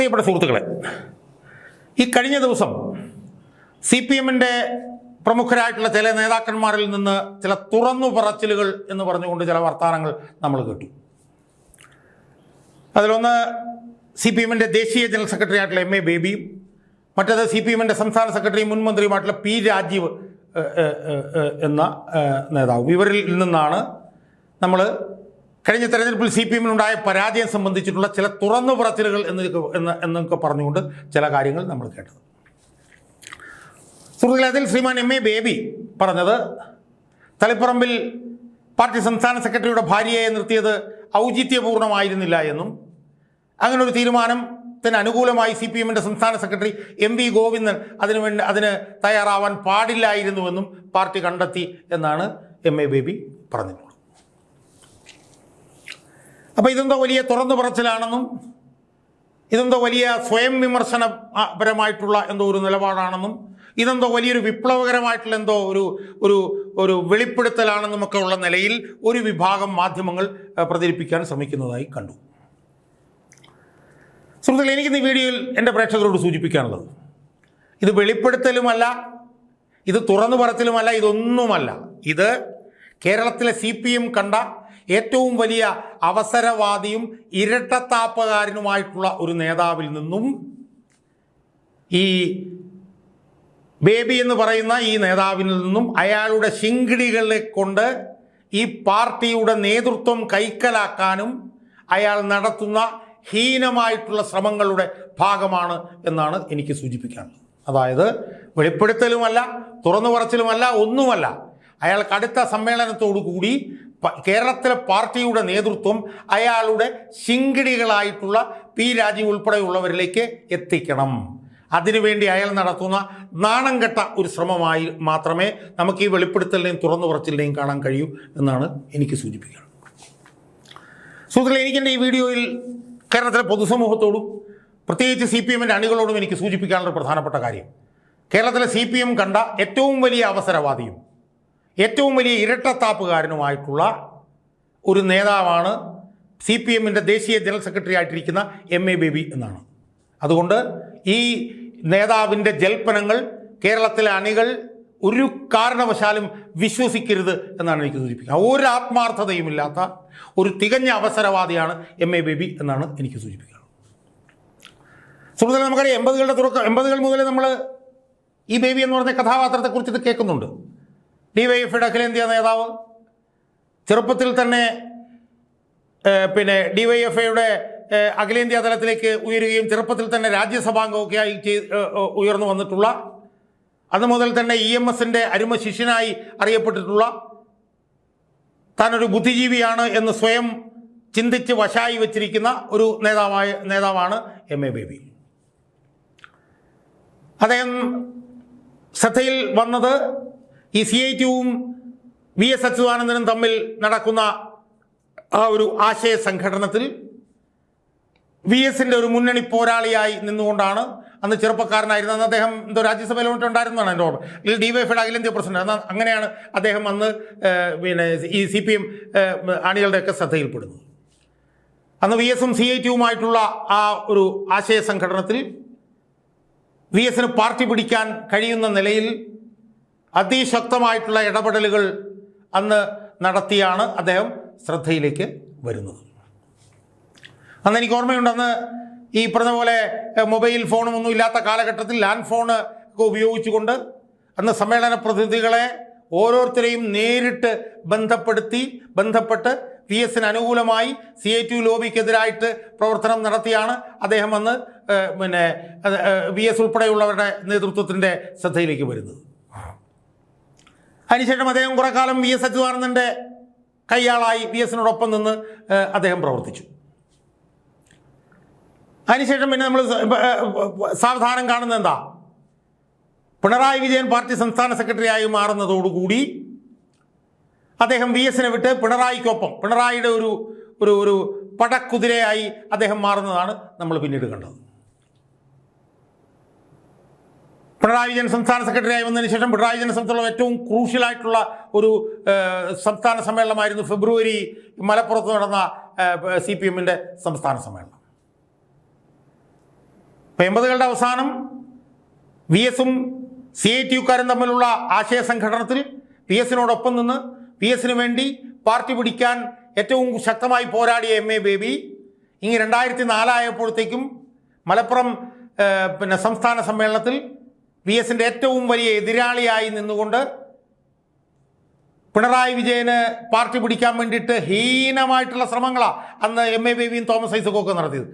പ്രിയപ്പെട്ട സുഹൃത്തുക്കളെ, ഈ കഴിഞ്ഞ ദിവസം CPM-ന്റെ പ്രമുഖരായിട്ടുള്ള ചില നേതാക്കന്മാരിൽ നിന്ന് ചില തുറന്നു പറച്ചിലുകൾ എന്ന് പറഞ്ഞുകൊണ്ട് ചില വർത്തമാനങ്ങൾ നമ്മൾ കേട്ടു. അതിലൊന്ന് CPM-ന്റെ ദേശീയ ജനറൽ സെക്രട്ടറി ആയിട്ടുള്ള MA ബേബിയും, മറ്റേത് CPM-ന്റെ സംസ്ഥാന സെക്രട്ടറിയും മുൻ മന്ത്രിയുമായിട്ടുള്ള P രാജീവ് എന്ന നേതാവും. ഇവരിൽ നിന്നാണ് നമ്മൾ കഴിഞ്ഞ തെരഞ്ഞെടുപ്പിൽ CPM-നുണ്ടായ പരാജയം സംബന്ധിച്ചിട്ടുള്ള ചില തുറന്നു പറച്ചിലുകൾ എന്നൊക്കെ പറഞ്ഞുകൊണ്ട് ചില കാര്യങ്ങൾ നമ്മൾ കേട്ടത്. സുഹൃത്തുക്കളെ, അതിൽ ശ്രീമാൻ MA ബേബി പറഞ്ഞത് തളിപ്പറമ്പിൽ പാർട്ടി സംസ്ഥാന സെക്രട്ടറിയുടെ ഭാര്യയെ നിർത്തിയത് ഔചിത്യപൂർണമായിരുന്നില്ല എന്നും അങ്ങനെ ഒരു തീരുമാനത്തിന് അനുകൂലമായി CPM-ന്റെ സംസ്ഥാന സെക്രട്ടറി MV ഗോവിന്ദൻ അതിന് തയ്യാറാവാൻ പാടില്ലായിരുന്നുവെന്നും പാർട്ടി കണ്ടെത്തി എന്നാണ് MA ബേബി പറഞ്ഞിട്ടുള്ളത്. അപ്പോൾ ഇതെന്തോ വലിയ തുറന്നു പറച്ചിലാണെന്നും ഇതെന്തോ വലിയ സ്വയം വിമർശനപരമായിട്ടുള്ള എന്തോ ഒരു നിലപാടാണെന്നും ഇതെന്തോ വലിയൊരു വിപ്ലവകരമായിട്ടുള്ള എന്തോ ഒരു വെളിപ്പെടുത്തലാണെന്നുമൊക്കെ ഉള്ള നിലയിൽ ഒരു വിഭാഗം മാധ്യമങ്ങൾ പ്രചരിപ്പിക്കാൻ ശ്രമിക്കുന്നതായി കണ്ടു. സുഹൃത്തുക്കളെ, എനിക്കിന്ന് ഈ വീഡിയോയിൽ എൻ്റെ പ്രേക്ഷകരോട് സൂചിപ്പിക്കാനുള്ളത്, ഇത് വെളിപ്പെടുത്തലുമല്ല, ഇത് തുറന്നു പറച്ചിലുമല്ല, ഇതൊന്നുമല്ല. ഇത് കേരളത്തിലെ CPM കണ്ട ഏറ്റവും വലിയ അവസരവാദിയും ഇരട്ടത്താപ്പുകാരനുമായിട്ടുള്ള ഒരു നേതാവിൽ നിന്നും ഈ ബേബി എന്ന് പറയുന്ന ഈ നേതാവിൽ നിന്നും അയാളുടെ ശിങ്കിടികളെ കൊണ്ട് ഈ പാർട്ടിയുടെ നേതൃത്വം കൈക്കലാക്കാനും അയാൾ നടത്തുന്ന ഹീനമായിട്ടുള്ള ശ്രമങ്ങളുടെ ഭാഗമാണ് എന്നാണ് എനിക്ക് സൂചിപ്പിക്കാനുള്ളത്. അതായത് വെളിപ്പെടുത്തലുമല്ല, തുറന്നു പറച്ചിലുമല്ല, ഒന്നുമല്ല. അയാൾക്ക് അടുത്ത സമ്മേളനത്തോടു കൂടി കേരളത്തിലെ പാർട്ടിയുടെ നേതൃത്വം അയാളുടെ ശിങ്കിടികളായിട്ടുള്ള P രാജീവ് ഉൾപ്പെടെയുള്ളവരിലേക്ക് എത്തിക്കണം. അതിനുവേണ്ടി അയാൾ നടത്തുന്ന നാണം കെട്ട ഒരു ശ്രമമായി മാത്രമേ നമുക്ക് ഈ വെളിപ്പെടുത്തലിനെയും തുറന്നു പറച്ചിലിനെയും കാണാൻ കഴിയൂ എന്നാണ് എനിക്ക് സൂചിപ്പിക്കുന്നത്. സുഹൃത്തുക്കളെ, എനിക്കെൻ്റെ ഈ വീഡിയോയിൽ കേരളത്തിലെ പൊതുസമൂഹത്തോടും പ്രത്യേകിച്ച് CPM-ന്റെ അണികളോടും എനിക്ക് സൂചിപ്പിക്കാനുള്ള പ്രധാനപ്പെട്ട കാര്യം, കേരളത്തിലെ CPM കണ്ട ഏറ്റവും വലിയ അവസരവാദിയും ഏറ്റവും വലിയ ഇരട്ടത്താപ്പുകാരനുമായിട്ടുള്ള ഒരു നേതാവാണ് CPM-ന്റെ ദേശീയ ജനറൽ സെക്രട്ടറി ആയിട്ടിരിക്കുന്ന MA ബേബി എന്നാണ്. അതുകൊണ്ട് ഈ നേതാവിൻ്റെ ജൽപ്പനങ്ങൾ കേരളത്തിലെ അണികൾ ഒരു കാരണവശാലും വിശ്വസിക്കരുത് എന്നാണ് എനിക്ക് സൂചിപ്പിക്കുന്നത്. ഒരു ആത്മാർത്ഥതയുമില്ലാത്ത ഒരു തികഞ്ഞ അവസരവാദിയാണ് MA ബേബി എന്നാണ് എനിക്ക് സൂചിപ്പിക്കുന്നത്. സുഹൃത്തുക്കളെ, നമുക്കറിയാം 80കൾ മുതൽ നമ്മൾ ഈ ബേബി എന്ന് പറഞ്ഞ കഥാപാത്രത്തെക്കുറിച്ച് ഇത് കേൾക്കുന്നുണ്ട്. DYFയുടെ അഖിലേന്ത്യാ നേതാവ്, ചെറുപ്പത്തിൽ തന്നെ DYFയുടെ അഖിലേന്ത്യാ തലത്തിലേക്ക് ഉയരുകയും ചെറുപ്പത്തിൽ തന്നെ രാജ്യസഭാംഗമൊക്കെ ആയി ഉയർന്നു വന്നിട്ടുള്ള, അതുമുതൽ തന്നെ EMS-ന്റെ അരുമ ശിഷ്യനായി അറിയപ്പെട്ടിട്ടുള്ള, താനൊരു ബുദ്ധിജീവിയാണ് എന്ന് സ്വയം ചിന്തിച്ച് വശായി വച്ചിരിക്കുന്ന ഒരു നേതാവാണ് MA ബേബി. അദ്ദേഹം ശ്രദ്ധയിൽ വന്നത് ഈ CITUവും VS അച്യുതാനന്ദനും തമ്മിൽ നടക്കുന്ന ആ ഒരു ആശയ സംഘടനത്തിൽ VS-ന്റെ ഒരു മുന്നണി പോരാളിയായി നിന്നുകൊണ്ടാണ്. അന്ന് ചെറുപ്പക്കാരനായിരുന്നു. അന്ന് അദ്ദേഹം എന്തോ രാജ്യസഭയിൽ ഉണ്ടായിരുന്നതാണ് എൻ്റെ ഓർമ്മ. DYFയുടെ അഖിലേന്ത്യാ പ്രസിഡന്റ്. അങ്ങനെയാണ് അദ്ദേഹം അന്ന് ഈ CPM അണികളുടെയൊക്കെ ശ്രദ്ധയിൽപ്പെടുന്നത്. അന്ന് VS-ഉം CITUവുമായിട്ടുള്ള ആ ഒരു ആശയ സംഘടനത്തിൽ VS-ന് പാർട്ടി പിടിക്കാൻ കഴിയുന്ന നിലയിൽ അതിശക്തമായിട്ടുള്ള ഇടപെടലുകൾ അന്ന് നടത്തിയാണ് അദ്ദേഹം ശ്രദ്ധയിലേക്ക് വരുന്നത്. അന്ന് എനിക്ക് ഓർമ്മയുണ്ട്, അന്ന് ഈ പറഞ്ഞ പോലെ മൊബൈൽ ഫോണും ഒന്നും ഇല്ലാത്ത കാലഘട്ടത്തിൽ ലാൻഡ് ഫോണ് ഒക്കെ ഉപയോഗിച്ചുകൊണ്ട് അന്ന് സമ്മേളന പ്രതിനിധികളെ ഓരോരുത്തരെയും നേരിട്ട് ബന്ധപ്പെട്ട് VS-ന് അനുകൂലമായി CITU ലോബിക്കെതിരായിട്ട് പ്രവർത്തനം നടത്തിയാണ് അദ്ദേഹം അന്ന് VS ഉൾപ്പെടെയുള്ളവരുടെ നേതൃത്വത്തിൻ്റെ ശ്രദ്ധയിലേക്ക് വരുന്നത്. അതിനുശേഷം അദ്ദേഹം കുറെ കാലം VS അച്യുതാനന്ദൻ്റെ കയ്യാളായി VS-നോടൊപ്പം നിന്ന് അദ്ദേഹം പ്രവർത്തിച്ചു. അതിനുശേഷം പിന്നെ നമ്മൾ സാവധാനം കാണുന്നത് എന്താ, പിണറായി വിജയൻ പാർട്ടി സംസ്ഥാന സെക്രട്ടറിയായി മാറുന്നതോടുകൂടി അദ്ദേഹം VS-നെ വിട്ട് പിണറായിക്കൊപ്പം, പിണറായിയുടെ ഒരു പടക്കുതിരയായി അദ്ദേഹം മാറുന്നതാണ് നമ്മൾ പിന്നീട് കണ്ടത്. പിണറായി വിജയൻ സംസ്ഥാന സെക്രട്ടറിയായി വന്നതിന് ശേഷം പിണറായി വിജയനെ സംബന്ധിച്ചുള്ള ഏറ്റവും ക്രൂഷ്യലായിട്ടുള്ള ഒരു സംസ്ഥാന സമ്മേളനമായിരുന്നു ഫെബ്രുവരി മലപ്പുറത്ത് നടന്ന CPM-ന്റെ സംസ്ഥാന സമ്മേളനം. ഇപ്പോൾ 80കളുടെ അവസാനം വി എസും CITUക്കാരും തമ്മിലുള്ള ആശയ സംഘടനത്തിൽ പി എസിനോടൊപ്പം നിന്ന് പി എസിന് വേണ്ടി പാർട്ടി പിടിക്കാൻ ഏറ്റവും ശക്തമായി പോരാടിയ MA ബേബി ഇങ്ങനെ 2004 ആയപ്പോഴത്തേക്കും മലപ്പുറം സംസ്ഥാന സമ്മേളനത്തിൽ വി എസിൻ്റെ ഏറ്റവും വലിയ എതിരാളിയായി നിന്നുകൊണ്ട് പിണറായി വിജയന് പാർട്ടി പിടിക്കാൻ വേണ്ടിയിട്ട് ഹീനമായിട്ടുള്ള ശ്രമങ്ങളാണ് അന്ന് MA ബേബിയും തോമസ് ഐസക്കും നടത്തിയത്.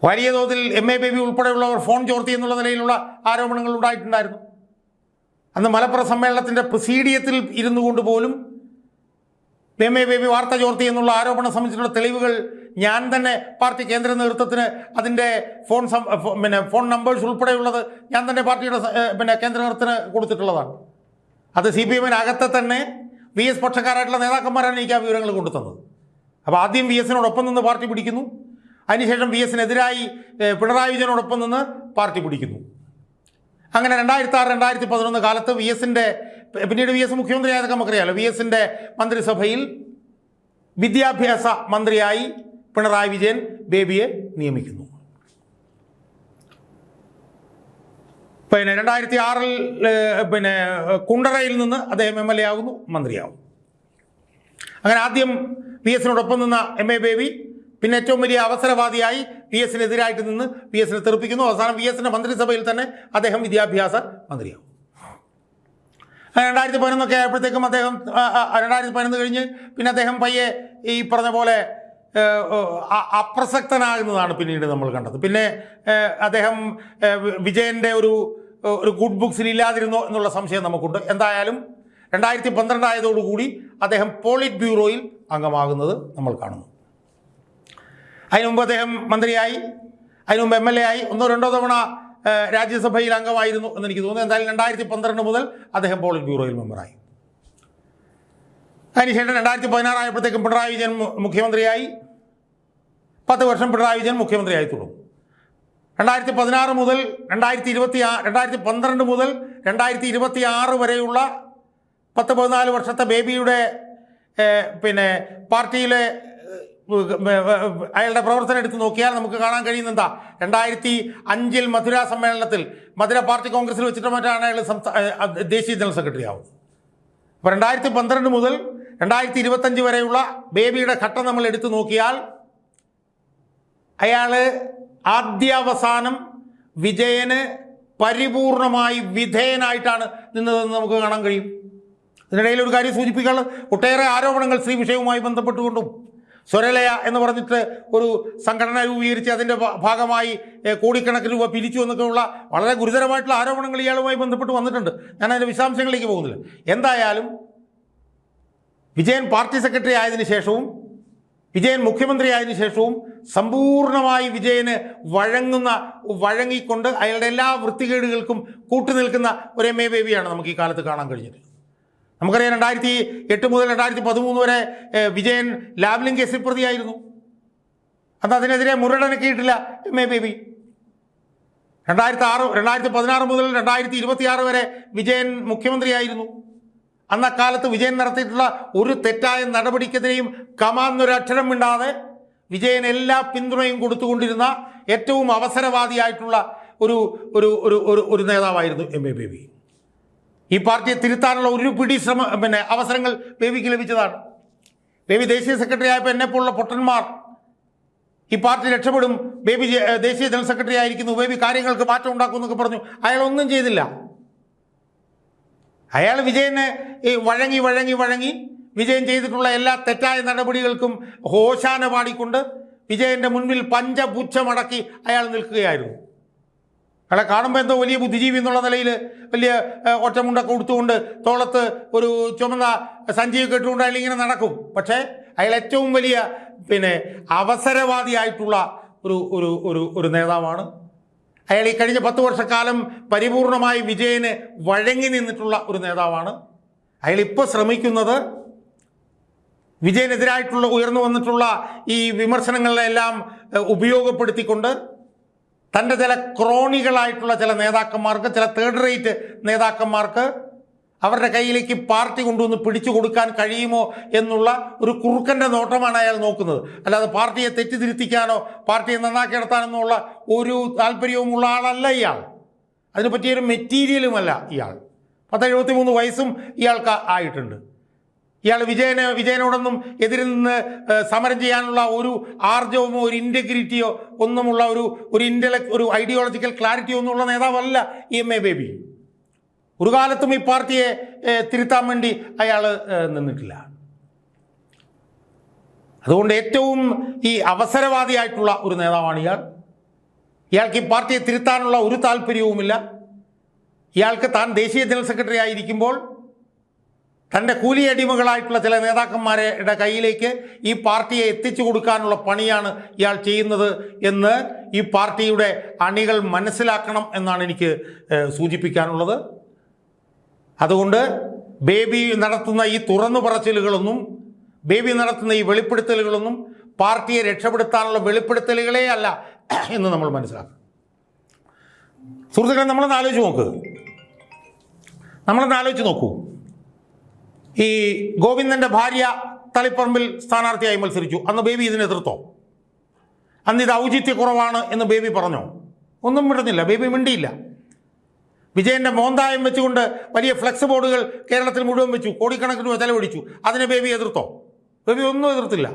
വലിയ തോതിൽ MA ബേബി ഉൾപ്പെടെയുള്ളവർ ഫോൺ ചോർത്തി എന്നുള്ള നിലയിലുള്ള ആരോപണങ്ങൾ ഉണ്ടായിട്ടുണ്ടായിരുന്നു. അന്ന് മലപ്പുറം സമ്മേളനത്തിൻ്റെ പ്രസീഡിയത്തിൽ ഇരുന്നു കൊണ്ട് പോലും MA ബേബി വാർത്ത ചോർത്തി എന്നുള്ള ആരോപണം സംബന്ധിച്ചുള്ള തെളിവുകൾ ഞാൻ തന്നെ പാർട്ടി കേന്ദ്ര നേതൃത്വത്തിന് അതിൻ്റെ ഫോൺ നമ്പേഴ്സ് ഉൾപ്പെടെയുള്ളത് ഞാൻ തന്നെ പാർട്ടിയുടെ കേന്ദ്ര നേതൃത്വത്തിന് കൊടുത്തിട്ടുള്ളതാണ്. അത് CPM-നകത്തെ തന്നെ VS പക്ഷക്കാരായിട്ടുള്ള നേതാക്കന്മാരാണ് എനിക്ക് ആ വിവരങ്ങൾ കൊണ്ടുതന്നത്. അപ്പോൾ ആദ്യം VS-നോടൊപ്പം നിന്ന് പാർട്ടി പിടിക്കുന്നു, അതിനുശേഷം VS-നെതിരായി പിണറായി വിജയനോടൊപ്പം നിന്ന് പാർട്ടി പിടിക്കുന്നു. അങ്ങനെ 2006-2011 കാലത്ത് VS-ൻ്റെ പിന്നീട് VS മുഖ്യമന്ത്രിയായതൊക്കെ നമുക്കറിയാമല്ലോ. VS-ൻ്റെ മന്ത്രിസഭയിൽ വിദ്യാഭ്യാസ മന്ത്രിയായി പിണറായി വിജയൻ ബേബിയെ നിയമിക്കുന്നു. 2006 കുണ്ടറയിൽ നിന്ന് അദ്ദേഹം MLA ആകുന്നു, മന്ത്രിയാകും. അങ്ങനെ ആദ്യം VS-നോടൊപ്പം നിന്ന MA ബേബി പിന്നെ ഏറ്റവും വലിയ അവസരവാദിയായി VS-നെതിരായിട്ട് നിന്ന് VS-നെ തെറിപ്പിക്കുന്നു. അവസാനം VS-ൻ്റെ മന്ത്രിസഭയിൽ തന്നെ അദ്ദേഹം വിദ്യാഭ്യാസ മന്ത്രിയാവും. 2011 ആയപ്പോഴത്തേക്കും അദ്ദേഹം 2011 കഴിഞ്ഞ് പിന്നെ അദ്ദേഹം പയ്യെ ഈ പറഞ്ഞ പോലെ അപ്രസക്തനാകുന്നതാണ് പിന്നീട് നമ്മൾ കണ്ടത്. പിന്നെ അദ്ദേഹം വിജയൻ്റെ ഒരു ഗുഡ് ബുക്സിൽ ഇല്ലാതിരുന്നോ എന്നുള്ള സംശയം നമുക്കുണ്ട്. എന്തായാലും 2012 ആയതോടുകൂടി അദ്ദേഹം പോളിറ്റ് ബ്യൂറോയിൽ അംഗമാകുന്നത് നമ്മൾ കാണുന്നു. അതിനു മുമ്പ് അദ്ദേഹം മന്ത്രിയായി, അതിനു മുമ്പ് MLA ആയി, 1-2 തവണ രാജ്യസഭയിൽ അംഗമായിരുന്നു എന്നെനിക്ക് തോന്നുന്നു. എന്തായാലും 2012 മുതൽ അദ്ദേഹം പോളിറ്റ് ബ്യൂറോയിൽ മെമ്പറായി. അതിനുശേഷം 2016 ആയപ്പോഴത്തേക്കും പിണറായി വിജയൻ മുഖ്യമന്ത്രിയായി. 10 വർഷം പിണറായി വിജയൻ മുഖ്യമന്ത്രിയായി തുടങ്ങും. 2016 മുതൽ 2012 മുതൽ 2026 വരെയുള്ള 10-14 വർഷത്തെ ബേബിയുടെ പാർട്ടിയിലെ അയാളുടെ പ്രവർത്തനം എടുത്ത് നോക്കിയാൽ നമുക്ക് കാണാൻ കഴിയുന്ന എന്താ, 2005 മധുര സമ്മേളനത്തിൽ മധുര പാർട്ടി കോൺഗ്രസിൽ വെച്ചിട്ട് മറ്റാണ് അയാൾ ദേശീയ ജനറൽ സെക്രട്ടറി ആവുന്നത്. അപ്പോൾ 2012 മുതൽ 2025 വരെയുള്ള ബേബിയുടെ ഘട്ടം നമ്മൾ എടുത്തു നോക്കിയാൽ അയാൾ ആദ്യാവസാനം വിജയന് പരിപൂർണമായി വിധേയനായിട്ടാണ് നിന്നതെന്ന് നമുക്ക് കാണാൻ കഴിയും. ഇതിനിടയിൽ ഒരു കാര്യം സൂചിപ്പിക്കാനുള്ളത്, ഒട്ടേറെ ആരോപണങ്ങൾ സ്ത്രീ വിഷയവുമായി ബന്ധപ്പെട്ടുകൊണ്ടും സ്വരലയ എന്ന് പറഞ്ഞിട്ട് ഒരു സംഘടന രൂപീകരിച്ച് അതിൻ്റെ ഭാഗമായി കോടിക്കണക്കിന് രൂപ പിരിച്ചു എന്നൊക്കെയുള്ള വളരെ ഗുരുതരമായിട്ടുള്ള ആരോപണങ്ങൾ ഇയാളുമായി ബന്ധപ്പെട്ട് വന്നിട്ടുണ്ട്. ഞാൻ അതിൻ്റെ വിശദാംശങ്ങളിലേക്ക് പോകുന്നില്ല. എന്തായാലും വിജയൻ പാർട്ടി സെക്രട്ടറി ആയതിനു ശേഷവും വിജയൻ മുഖ്യമന്ത്രി ആയതിനു ശേഷവും സമ്പൂർണ്ണമായി വിജയന് വഴങ്ങിക്കൊണ്ട് അയാളുടെ എല്ലാ വൃത്തികേടുകൾക്കും കൂട്ടുനിൽക്കുന്ന ഒരു MA ബേബിയാണ് നമുക്ക് ഈ കാലത്ത് കാണാൻ കഴിഞ്ഞത്. നമുക്കറിയാം 2008 മുതൽ 2013 വരെ വിജയൻ ലാവ്ലിൻ കേസിൽ പ്രതിയായിരുന്നു. അന്ന് അതിനെതിരെ മുരടനക്കിയിട്ടില്ല MA ബേബി. 2016 മുതൽ 2026 വരെ വിജയൻ മുഖ്യമന്ത്രിയായിരുന്നു. അന്നക്കാലത്ത് വിജയൻ നടത്തിയിട്ടുള്ള ഒരു തെറ്റായ നടപടിക്കെതിരെയും കമാന്നൊരക്ഷരം മിണ്ടാതെ വിജയൻ എല്ലാ പിന്തുണയും കൊടുത്തുകൊണ്ടിരുന്ന ഏറ്റവും അവസരവാദിയായിട്ടുള്ള ഒരു നേതാവായിരുന്നു MA ബേബി. ഈ പാർട്ടിയെ തിരുത്താനുള്ള ഒരു പിടി അവസരങ്ങൾ ബേബിക്ക് ലഭിച്ചതാണ്. ബേബി ദേശീയ സെക്രട്ടറി ആയപ്പോൾ എന്നെപ്പോലുള്ള പൊട്ടന്മാർ ഈ പാർട്ടി രക്ഷപ്പെടും, ബേബി ദേശീയ ജനറൽ സെക്രട്ടറി ആയിരിക്കുന്നു, ബേബി കാര്യങ്ങൾക്ക് മാറ്റം ഉണ്ടാക്കും എന്നൊക്കെ പറഞ്ഞു. അയാളൊന്നും ചെയ്തില്ല. അയാൾ വിജയനെ വഴങ്ങി വിജയൻ ചെയ്തിട്ടുള്ള എല്ലാ തെറ്റായ നടപടികൾക്കും ഹോശാന പാടിക്കൊണ്ട് വിജയൻ്റെ മുൻപിൽ പഞ്ചപുച്ഛമടക്കി അയാൾ നിൽക്കുകയായിരുന്നു. അയാളെ കാണുമ്പോൾ എന്തോ വലിയ ബുദ്ധിജീവി എന്നുള്ള നിലയിൽ വലിയ ഒറ്റമുണ്ടൊക്കെ കൊടുത്തുകൊണ്ട് തോളത്ത് ഒരു ചുമന്ന സഞ്ചിയൊക്കെ ഇട്ടുകൊണ്ട് അയാൾ ഇങ്ങനെ നടക്കും. പക്ഷേ അയാൾ ഏറ്റവും വലിയ അവസരവാദിയായിട്ടുള്ള ഒരു നേതാവാണ്. അയാൾ ഈ കഴിഞ്ഞ 10 വർഷക്കാലം പരിപൂർണമായി വിജയന് വഴങ്ങി നിന്നിട്ടുള്ള ഒരു നേതാവാണ്. അയാൾ ഇപ്പോൾ ശ്രമിക്കുന്നത് വിജയനെതിരായിട്ടുള്ള ഉയർന്നു വന്നിട്ടുള്ള ഈ വിമർശനങ്ങളെല്ലാം ഉപയോഗപ്പെടുത്തിക്കൊണ്ട് തൻ്റെ ചില ക്രോണികളായിട്ടുള്ള ചില നേതാക്കന്മാർക്ക്, ചില തേർഡ് റേറ്റ് നേതാക്കന്മാർക്ക് അവരുടെ കയ്യിലേക്ക് പാർട്ടി കൊണ്ടുവന്ന് പിടിച്ചു കൊടുക്കാൻ കഴിയുമോ എന്നുള്ള ഒരു കുറുക്കൻ്റെ നോട്ടമാണ് അയാൾ നോക്കുന്നത്. അല്ലാതെ പാർട്ടിയെ തെറ്റിദ്ധരിപ്പിക്കാനോ പാർട്ടിയെ നന്നാക്കി നടത്താനെന്നുള്ള ഒരു താല്പര്യവുമുള്ള ആളല്ല ഇയാൾ. അതിന് പറ്റിയൊരു മെറ്റീരിയലുമല്ല ഇയാൾ. 73 വയസ്സും ഇയാൾക്ക് ആയിട്ടുണ്ട്. ഇയാൾ വിജയനോടൊന്നും എതിരിൽ നിന്ന് സമരം ചെയ്യാനുള്ള ഒരു ആർജവമോ ഒരു ഇൻറ്റഗ്രിറ്റിയോ ഒന്നുമുള്ള ഒരു ഐഡിയോളജിക്കൽ ക്ലാരിറ്റിയോ ഒന്നുമുള്ള നേതാവല്ല എം.എ. ബേബി. ഒരു കാലത്തും ഈ പാർട്ടിയെ തിരുത്താൻ വേണ്ടി അയാൾ നിന്നിട്ടില്ല. അതുകൊണ്ട് ഏറ്റവും ഈ അവസരവാദിയായിട്ടുള്ള ഒരു നേതാവാണ് ഇയാൾ. ഇയാൾക്ക് ഈ പാർട്ടിയെ തിരുത്താനുള്ള ഒരു താല്പര്യവുമില്ല. ഇയാൾക്ക് താൻ ദേശീയ ജനറൽ സെക്രട്ടറി ആയിരിക്കുമ്പോൾ തൻ്റെ കൂലിയടിമകളായിട്ടുള്ള ചില നേതാക്കന്മാരുടെ കയ്യിലേക്ക് ഈ പാർട്ടിയെ എത്തിച്ചു കൊടുക്കാനുള്ള പണിയാണ് ഇയാൾ ചെയ്യുന്നത് എന്ന് ഈ പാർട്ടിയുടെ അണികൾ മനസ്സിലാക്കണം എന്നാണ് എനിക്ക് സൂചിപ്പിക്കാനുള്ളത്. അതുകൊണ്ട് ബേബി നടത്തുന്ന ഈ തുറന്നു പറച്ചിലുകളൊന്നും ബേബി നടത്തുന്ന ഈ വെളിപ്പെടുത്തലുകളൊന്നും പാർട്ടിയെ രക്ഷപ്പെടുത്താനുള്ള വെളിപ്പെടുത്തലുകളേ അല്ല എന്ന് നമ്മൾ മനസ്സിലാക്കണം. സുഹൃത്തുക്കളെ, നമ്മളൊന്ന് ആലോചിച്ച് നോക്കൂ. ഈ ഗോവിന്ദൻ്റെ ഭാര്യ തളിപ്പറമ്പിൽ സ്ഥാനാർത്ഥിയായി മത്സരിച്ചു. അന്ന് ബേബി ഇതിനെ എതിർത്തോ? അന്ന് ഇത് ഔചിത്യക്കുറവാണ് എന്ന് ബേബി പറഞ്ഞോ? ഒന്നും മിണ്ടുന്നില്ല, ബേബി മിണ്ടിയില്ല. വിജയൻ്റെ മോന്തായം വെച്ചുകൊണ്ട് വലിയ ഫ്ലെക്സ് ബോർഡുകൾ കേരളത്തിൽ മുഴുവൻ വെച്ചു, കോടിക്കണക്കിന് ചെലവഴിച്ചു. അതിനെ ബേബി എതിർത്തോ? ബേബി ഒന്നും എതിർത്തില്ല.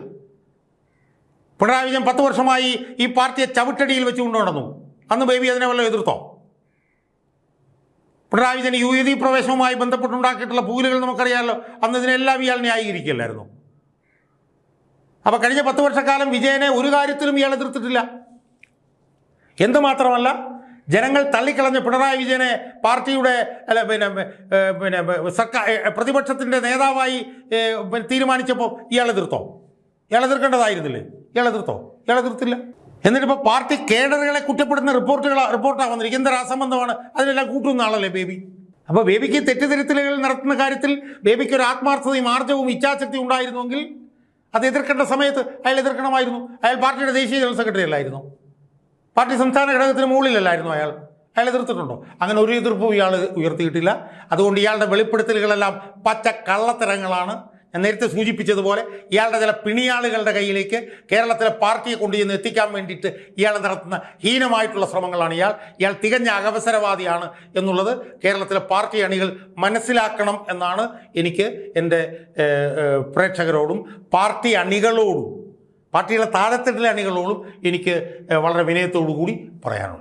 പിണറായി വിജയൻ 10 വർഷമായി ഈ പാർട്ടിയെ ചവിട്ടടിയിൽ വെച്ചുകൊണ്ട് നടന്നു. അന്ന് ബേബി അതിനെ വല്ലതും എതിർത്തോ? പിണറായി വിജയൻ യുവതി പ്രവേശനവുമായി ബന്ധപ്പെട്ടുണ്ടാക്കിയിട്ടുള്ള പൂലുകൾ നമുക്കറിയാമല്ലോ. അന്ന് ഇതിനെല്ലാം ഇയാൾ ന്യായീകരിക്കില്ലായിരുന്നു. അപ്പോൾ കഴിഞ്ഞ 10 വർഷക്കാലം വിജയനെ ഒരു കാര്യത്തിലും ഇയാൾ എതിർത്തിട്ടില്ല. എന്തുമാത്രമല്ല, ജനങ്ങൾ തള്ളിക്കളഞ്ഞ പിണറായി വിജയനെ പാർട്ടിയുടെ സർക്കാർ പ്രതിപക്ഷത്തിൻ്റെ നേതാവായി തീരുമാനിച്ചപ്പോൾ ഇയാൾ എതിർത്തോ? ഇയാൾ എതിർക്കേണ്ടതായിരുന്നില്ലേ? ഇയാൾ എതിർത്തില്ല. എന്നിട്ടിപ്പോൾ പാർട്ടി കേഡറുകളെ കുറ്റപ്പെടുന്ന റിപ്പോർട്ടാണ് വന്നിരിക്കുന്നത്. എന്തൊരു അസംബന്ധമാണ്! അതിനെല്ലാം കൂട്ടുന്ന ആളല്ലേ ബേബി. അപ്പോൾ ബേബിക്ക് തെറ്റിദ്ധരുത്തലുകൾ നടത്തുന്ന കാര്യത്തിൽ ബേബിക്ക് ഒരു ആത്മാർത്ഥതയും ആർജവും ഇച്ഛാശക്തി ഉണ്ടായിരുന്നുവെങ്കിൽ അത് എതിർക്കേണ്ട സമയത്ത് അയാൾ എതിർക്കണമായിരുന്നു. അയാൾ പാർട്ടിയുടെ ദേശീയ ജനറൽ സെക്രട്ടറി അല്ലായിരുന്നു. പാർട്ടി സംസ്ഥാന ഘടകത്തിന് മുകളിലല്ലായിരുന്നു അയാൾ എതിർത്തിട്ടുണ്ടോ? അങ്ങനെ ഒരു എതിർപ്പും ഇയാൾ ഉയർത്തിയിട്ടില്ല. അതുകൊണ്ട് ഇയാളുടെ വെളിപ്പെടുത്തലുകളെല്ലാം പച്ച കള്ളത്തരങ്ങളാണ്. ഞാൻ നേരത്തെ സൂചിപ്പിച്ചതുപോലെ ഇയാളുടെ ചില പിണിയാളുകളുടെ കയ്യിലേക്ക് കേരളത്തിലെ പാർട്ടിയെ കൊണ്ടുചെന്ന് എത്തിക്കാൻ വേണ്ടിയിട്ട് ഇയാൾ നടത്തുന്ന ഹീനമായിട്ടുള്ള ശ്രമങ്ങളാണ്. ഇയാൾ തികഞ്ഞ അകവസരവാദിയാണ് എന്നുള്ളത് കേരളത്തിലെ പാർട്ടി അണികൾ മനസ്സിലാക്കണം എന്നാണ് എനിക്ക് എൻ്റെ പ്രേക്ഷകരോടും പാർട്ടി അണികളോടും പാർട്ടിയുടെ താഴെത്തട്ടിലെ അണികളോടും എനിക്ക് വളരെ വിനയത്തോടു കൂടി പറയാനുള്ളത്.